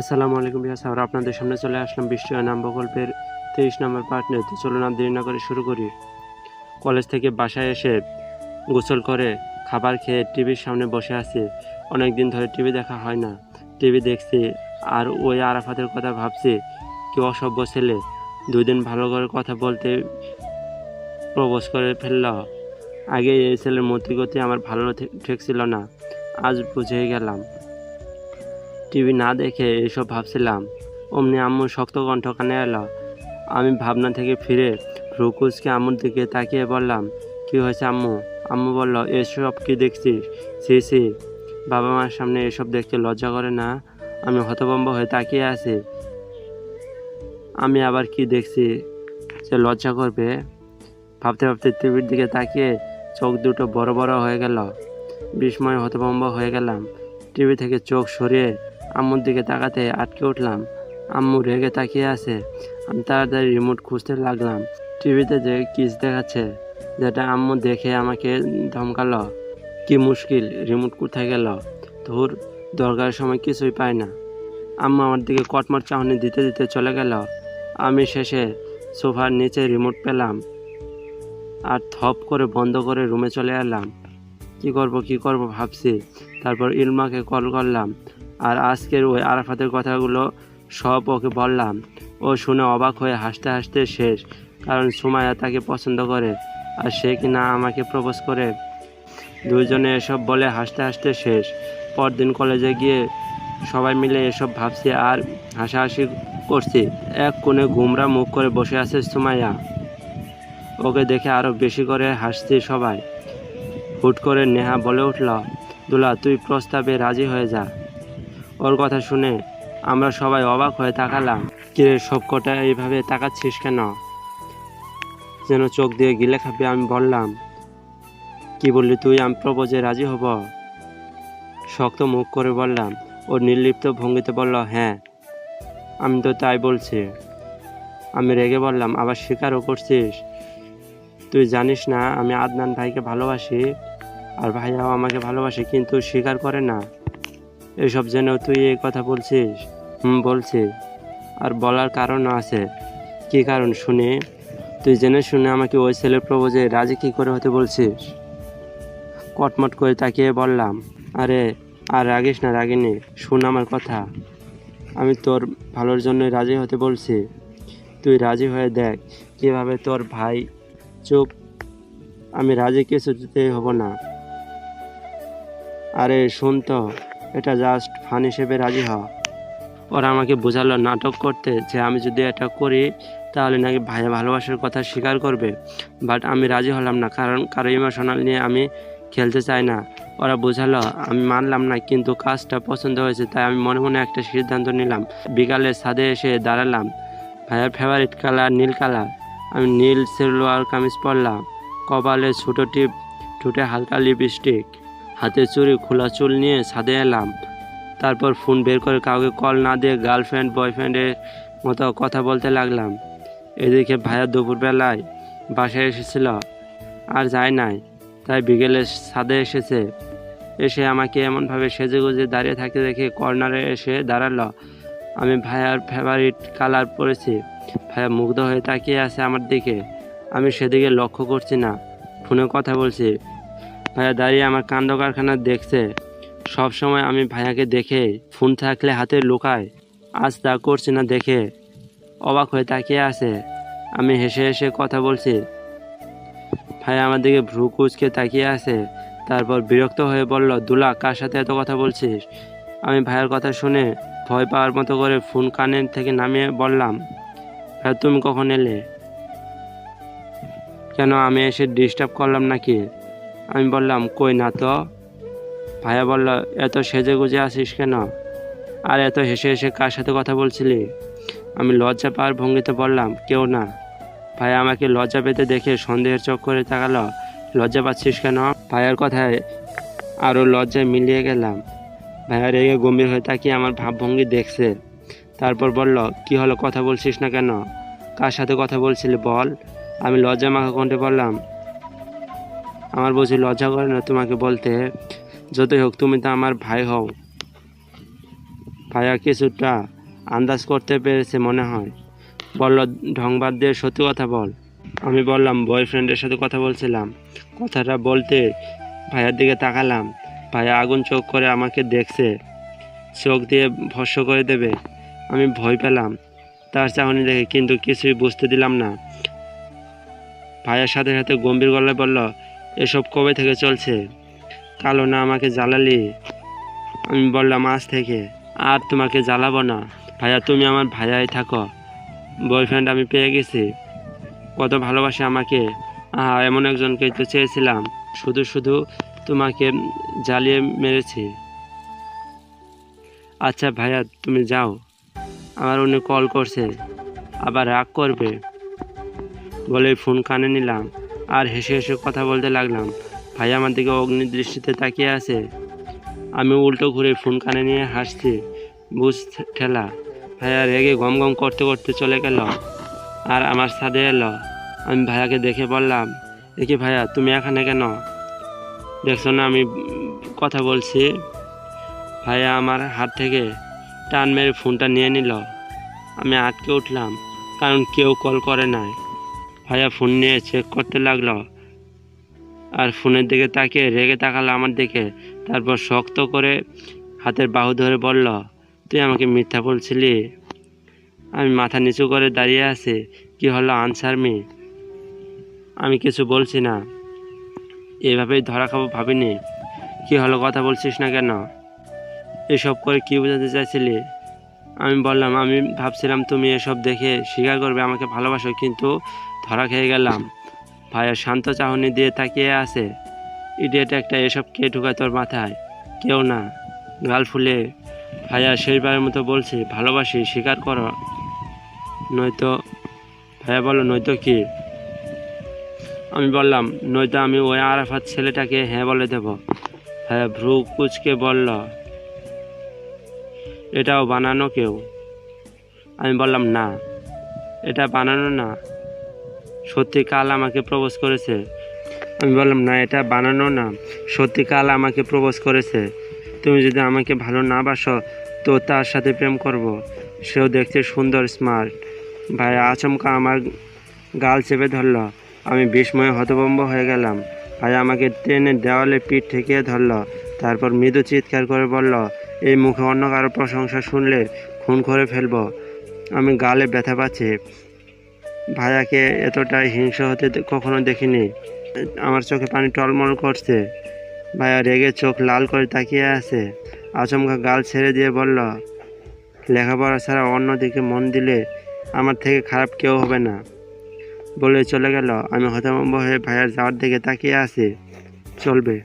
আসসালামু আলাইকুম ভিউয়ার্স, আমরা আপনাদের সামনে চলে আসলাম বিশ্বয় নাম গল্পের 23 নম্বর পার্ট নিয়ে। তো চলুন আর দেরি না করে শুরু করি। কলেজ থেকে বাসায় এসে গোসল করে খাবার খেয়ে টিভির সামনে বসে আছি। অনেক দিন ধরে টিভি দেখা হয় না। টিভি দেখছি আর ওই আরাফাতের কথা ভাবছি। কি অসভ্য ছেলে, 2 দিন ভালো করে কথা বলতে প্রপোজ করে ফেলল। আগে এই ছেলের মতিগতি আমার ভালো ঠেকছিল না, আজ বুঝে গেলাম। টিভি না দেখে এসব ভাবছিলাম, অমনি আম্মু শক্ত কণ্ঠ কানে এলো। আমি ভাবনা থেকে ফিরে রুকুজকে আম্মুর দিকে তাকিয়ে বললাম, কি হয়েছে আম্মু? আম্মু বলল, এসব কি দেখছিস? সি সি, বাবা মার সামনে এসব দেখতে লজ্জা করে না? আমি হতভম্ব হয়ে তাকিয়ে আছি। আমি আবার কি দেখছি যে লজ্জা করবে? ভাবতে ভাবতে টিভির দিকে তাকিয়ে চোখ দুটো বড় বড় হয়ে গেল। বিস্ময়ে হতভম্ব হয়ে গেলাম। টিভি থেকে চোখ সরিয়ে আম্মুর দিকে তাকাতে আটকে উঠলাম। আম্মু রেগে তাকিয়ে আছে। আমি তাড়াতাড়ি রিমোট খুঁজতে লাগলাম। টিভিতে যে কিস দেখাচ্ছে, যেটা আম্মু দেখে আমাকে ধমকালো। কি মুশকিল, রিমোট কোথায় গেল? ধুর, দরকারের সময় কিছুই পাই না। আম্মু আমার দিকে কটমট চাহনি দিতে দিতে চলে গেল। আমি শেষে সোফার নিচে রিমোট পেলাম আর থপ করে বন্ধ করে রুমে চলে এলাম। কি করব ভাবছি। তারপর ইলমাকে কল করলাম আর আজকের ওই আরাফাতের কথাগুলো সব ওকে বললাম। ও শুনে অবাক হয়ে হাসতে হাসতে শেষ, কারণ সুমাইয়া তাকে পছন্দ করে আর সে কিনা আমাকে প্রপোজ করে। দুইজনে এসব বলে হাসতে হাসতে শেষ। পরদিন কলেজে গিয়ে সবাই মিলে এসব ভাবছি আর হাসাহাসি করছি। এক কোণে গুমরা মুখ করে বসে আছে সুমাইয়া। ওকে দেখে আরও বেশি করে হাসছি সবাই। হুট করে নেহা বলে উঠল, দুলা, তুই প্রস্তাবে রাজি হয়ে যা। ওর কথা শুনে আমরা সবাই অবাক হয়ে তাকালাম। কিরে, সবকটা এইভাবে তাকাচ্ছিস কেন? যেন চোখ দিয়ে গিলে খাবি। আমি বললাম, কি বললি তুই? আমি প্রপোজে রাজি হব? শক্ত মুখ করে বললাম। ও নির্লিপ্ত ভঙ্গিতে বলল, হ্যাঁ, আমি তো তাই বলছি। আমি রেগে বললাম, আবার স্বীকারও করছিস? তুই জানিস না আমি আদনান ভাইকে ভালোবাসি আর ভাইয়াও আমাকে ভালোবাসে, কিন্তু স্বীকার করে না। এসব জেনেও তুই এই কথা বলছিস? বলছি, আর বলার কারণও আছে। কি কারণ শুনি? তুই জেনে শুনে আমাকে ওই ছেলের প্রপোজে রাজি কী করে হতে বলছিস? কটমট করে তাকিয়ে বললাম, আরে আর রাগিস না। রাগিনি, শুন আমার কথা। আমি তোর ভালোর জন্যই রাজি হতে বলছি। তুই রাজি হয়ে দেখ কিভাবে তোর ভাই। চুপ, আমি রাজি কিছুতেই হব না। আরে শোন তো, এটা জাস্ট ফান হিসেবে রাজি হ। ওরা আমাকে বোঝালো নাটক করতে যে আমি যদি এটা করি তাহলে নাকি ভাইয়া ভালোবাসার কথা স্বীকার করবে। বাট আমি রাজি হলাম না, কারণ কারো ইমোশনাল নিয়ে আমি খেলতে চাই না। ওরা বোঝালো, আমি মানলাম না, কিন্তু কাজটা পছন্দ হয়েছে তাই আমি মনে মনে একটা সিদ্ধান্ত নিলাম। বিকালে ছাদে এসে দাঁড়ালাম। ভাইয়ার ফেভারিট কালার নীল কালার। আমি নীল সেলোয়ার কামিজ পরলাম, কপালে ছোটো টিপ, ঠোঁটে হালকা লিপস্টিক, হাতে চুড়ি, খোলা চুল নিয়ে ছাদে এলাম। তারপর ফোন বের করে কাউকে কল না দিয়ে গার্লফ্রেন্ড বয়ফ্রেন্ডের মতো কথা বলতে লাগলাম। এদিকে ভাইয়া দুপুরবেলায় বাসায় এসেছিল, আর যায় নাই, তাই বিকেলে ছাদে এসেছে। এসে আমাকে এমনভাবে সেজেগুজে দাঁড়িয়ে থাকতে দেখে কর্নারে এসে দাঁড়ালো। আমি ভাইয়ার ফেভারিট কালার পরেছি। ভাইয়া মুগ্ধ হয়ে তাকিয়ে আছে আমার দিকে। আমি সেদিকে লক্ষ্য করছি না, ফোনে কথা বলছি। ভাইয়া দাঁড়িয়ে আমার কাণ্ড কারখানা দেখছে। সব সময় আমি ভাইয়াকে দেখে ফোন থাকলে হাতে লুকায়, আজ তা করছি না দেখে অবাক হয়ে তাকিয়ে আছে। আমি হেসে হেসে কথা বলছি। ভাইয়া আমার দিকে ভ্রু কুঁচকে তাকিয়ে আছে। তারপর বিরক্ত হয়ে বলল, দুলা, কার সাথে এত কথা বলছিস? আমি ভাইয়ার কথা শুনে ভয় পাওয়ার মতো করে ফোন কানের থেকে নামিয়ে বললাম, ভাইয়া তুমি কখন এলে? কেন, আমি এসে ডিস্টার্ব করলাম নাকি? আমি বললাম, কই না তো। ভাইয়া বলল, এত সেজে গুজে আসিস কেন? আর এত হেসে হেসে কার সাথে কথা বলছিলি? আমি লজ্জা পাওয়ার ভঙ্গিতে বললাম, কেউ না। ভাইয়া আমাকে লজ্জা পেতে দেখে সন্দেহের চোখ করে তাকালো। লজ্জা পাচ্ছিস কেন? ভাইয়ার কথায় আরও লজ্জায় মিলিয়ে গেলাম। ভাইয়া রেগে গম্ভীর হয়ে তাকিয়ে আমার ভাবভঙ্গি দেখছে। তারপর বলল, কি হলো, কথা বলছিস না কেন? কার সাথে কথা বলছিলি বল। আমি লজ্জা মাখা কণ্ঠে বললাম, আমার বুঝি লজ্জা করে না তোমাকে বলতে? যতই হোক তুমি তো আমার ভাই হও। ভাইয়া কিছুটা আন্দাজ করতে পেরেছে মনে হয়, বলল ঢংবাদ দিয়ে সত্যি কথা বল। আমি বললাম বয়ফ্রেন্ডের সাথে কথা বলছিলাম। কথাটা বলতে ভাইয়ার দিকে তাকালাম। ভাইয়া আগুন চোখ করে আমাকে দেখছে, চোখ দিয়ে ভস্ম করে দেবে। আমি ভয় পেলাম তার চাহনি দেখে, কিন্তু কিছুই বুঝতে দিলাম না। ভাইয়ার সাথে সাথে গম্ভীর গলায় বলল, এসব কবে থেকে চলছে? কালো না আমাকে জ্বালালি? আমি বললাম আজ থেকে। আর তোমাকে জ্বালাবো না ভাইয়া, তুমি আমার ভাইয়াই থাকো। বয়ফ্রেন্ড আমি পেয়ে গেছি। কত ভালোবাসে আমাকে। এমন একজনকেই তো চেয়েছিলাম, শুধু শুধু তোমাকে জ্বালিয়ে মেরেছি। আচ্ছা ভাইয়া তুমি যাও, আমার উনি কল করছে, আবার রাগ করবে বলে ফোন কানে নিলাম আর হেসে হেসে কথা বলতে লাগলাম। ভাইয়া আমার দিকে অগ্নি দৃষ্টিতে তাকিয়ে আছে। আমি উল্টো ঘুরে ফোন কানে নিয়ে হাসছি। বুঝ ঠেলা। ভাইয়া রেগে গম গম করতে করতে চলে গেল আর আমার ছাদে এলো। আমি ভাইয়াকে দেখে বললাম, দেখি ভাইয়া তুমি এখানে কেন? দেখছো না আমি কথা বলছি? ভাইয়া আমার হাত থেকে টান মেরে ফোনটা নিয়ে নিল। আমি আটকে উঠলাম, কারণ কেউ কল করে নাই। ভাইয়া ফোন নিয়ে চেক করতে লাগলো আর ফোনের দিকে তাকিয়ে রেগে তাকালো আমার দিকে। তারপর শক্ত করে হাতের বাহু ধরে বলল, তুই আমাকে মিথ্যা বলছিলি? আমি মাথা নিচু করে দাঁড়িয়ে আছি। কি হলো আনসার মি? আমি কিছু বলছি না। এভাবেই ধরা খাবো ভাবিনি। কি হলো কথা বলছিস না কেন? এসব করে কি বোঝাতে চাইছিলি? আমি বললাম, আমি ভাবছিলাম তুমি এসব দেখে স্বীকার করবে আমাকে ভালোবাসো, কিন্তু ধরা খেয়ে গেলাম। ভাইয়া শান্ত চাহনি দিয়ে তাকিয়ে আছে। ইডিয়েট একটা, এসব কে ঢুকায় তোর মাথায়? কেউ না। গাল ফুলে ভাইয়া শেষবারের মতো বলছি, ভালোবাসি, স্বীকার করো নয়তো। ভাইয়া বলল, নয়তো কি? আমি বললাম, নয়তো আমি ওই আরাফাত ছেলেটাকে হ্যাঁ বলে দেব। ভাইয়া ভ্রু কুচকে বলল, এটাও বানানো কেউ? আমি বললাম, না এটা বানানো না, সত্যি কাল আমাকে প্রপোজ করেছে। আমি বললাম, না এটা বানানো না, সত্যি কাল আমাকে প্রপোজ করেছে। তুমি যদি আমাকে ভালো না বাসো তো তার সাথে প্রেম করব। সেও দেখতে সুন্দর, স্মার্ট। ভাইয়া আচমকা আমার গাল চেপে ধরল। আমি বিস্ময়ে হতভম্ব হয়ে গেলাম। ভাইয়া আমাকে টেনে দেওয়ালে পিঠ ঠেকিয়ে ধরল। তারপর মৃদু চিৎকার করে বলল, এই মুখে অন্য কারো প্রশংসা শুনলে খুন করে ফেলবো। আমি গালে ব্যথা পাচ্ছি। ভাইয়াকে এতটাই হিংস্র হতে কখনো দেখিনি। আমার চোখে পানি টলমল করছে। ভাইয়া রেগে চোখ লাল করে তাকিয়ে আছে। আচমকা গাল ছেড়ে দিয়ে বলল, লেখাপড়া ছাড়া অন্যদিকে মন দিলে আমার থেকে খারাপ কেউ হবে না বলে চলে গেল। আমি হতভম্ব হয়ে ভাইয়ার যাওয়ার দিকে তাকিয়ে আছি। চলবে।